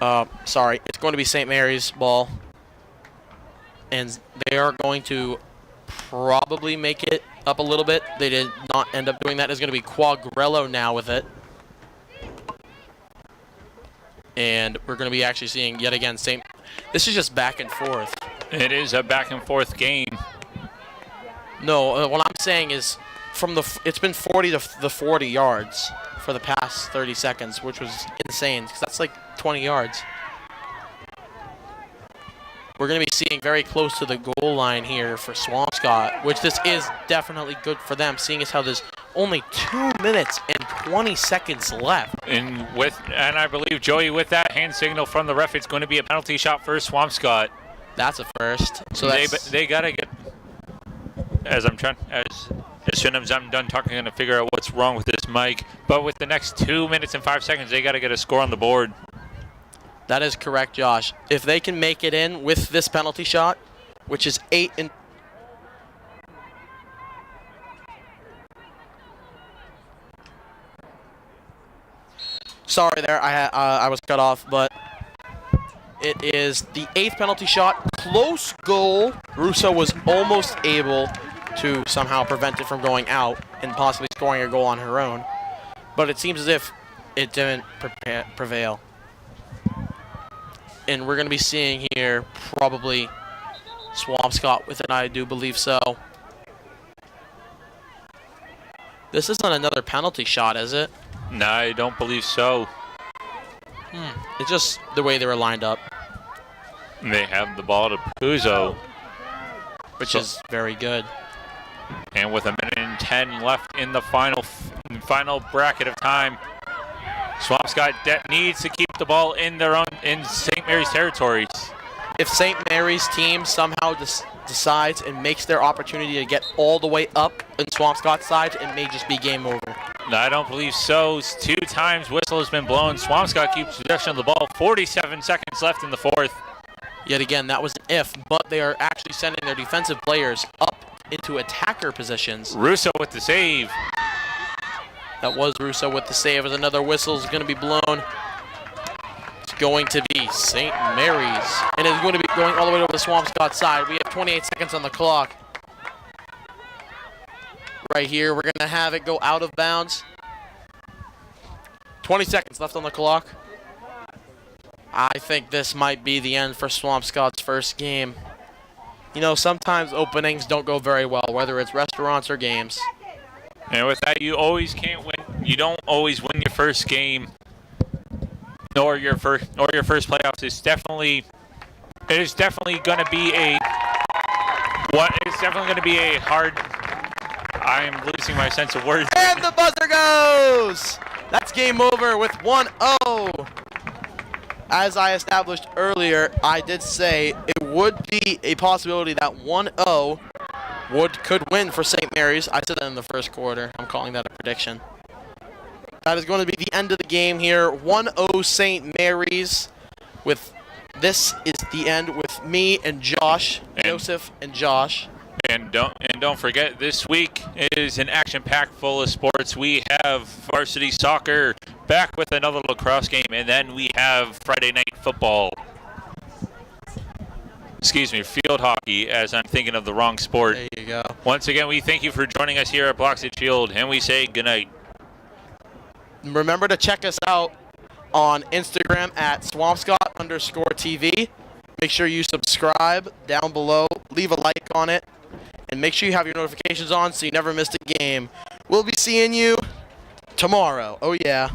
it's going to be St. Mary's ball. And they are going to probably make it up a little bit. They did not end up doing that. It's going to be Quagrello now with it. And we're going to be actually seeing yet again this is just back and forth. It is a back and forth game. No, what I'm saying is it's been 40 to the 40 yards for the past 30 seconds, which was insane because that's like 20 yards. We're going to be seeing very close to the goal line here for Swampscott, which this is definitely good for them, seeing as how there's only 2 minutes and 20 seconds left. And I believe, Joey, with that hand signal from the ref, it's going to be a penalty shot for Swampscott. That's a first. So they got to get, as soon as I'm done talking, I'm going to figure out what's wrong with this mic. But with the next 2 minutes and 5 seconds, they got to get a score on the board. That is correct, Josh. If they can make it in with this penalty shot, which is 8 and... Sorry there, I was cut off, but it is the 8th penalty shot. Close goal. Russo was almost able to somehow prevent it from going out and possibly scoring a goal on her own. But it seems as if it didn't prevail. And we're going to be seeing here probably Swampscott with it, I do believe so. This isn't another penalty shot, is it? No, I don't believe so. It's just the way they were lined up. They have the ball to Puzo. Which is very good. And with 1:10 left in the final bracket of time, Swampscott needs to keep the ball in St. Mary's territories. If St. Mary's team somehow decides and makes their opportunity to get all the way up in Swampscott's side, it may just be game over. No, I don't believe so. 2 times whistle has been blown. Swampscott keeps possession of the ball. 47 seconds left in the 4th. Yet again, that was an if, but they are actually sending their defensive players up into attacker positions. Russo with the save. That was Russo with the save, as another whistle is going to be blown. It's going to be St. Mary's, and it's going to be going all the way over the Swampscott side. We have 28 seconds on the clock. Right here, we're going to have it go out of bounds. 20 seconds left on the clock. I think this might be the end for Swampscott's first game. You know, sometimes openings don't go very well, whether it's restaurants or games. And with that, you always can't win. you don't always win your first game, nor your first playoffs. It is definitely going to be a hard. I'm losing my sense of words. And the buzzer goes. That's game over with 1-0. As I established earlier, I did say it would be a possibility that 1-0 could win for St. Mary's. I said that in the first quarter. I'm calling that a prediction. That is going to be the end of the game here. 1-0 St. Mary's. This is the end with me and Josh, Joseph and Josh. And don't forget, this week is an action-packed full of sports. We have varsity soccer back with another lacrosse game, and then we have Friday night football. Excuse me, field hockey, as I'm thinking of the wrong sport. There you go. Once again, we thank you for joining us here at Bloxted Shield, and we say goodnight. Remember to check us out on Instagram at Swampscott_TV. Make sure you subscribe down below, leave a like on it, and make sure you have your notifications on so you never miss a game. We'll be seeing you tomorrow. Oh, yeah.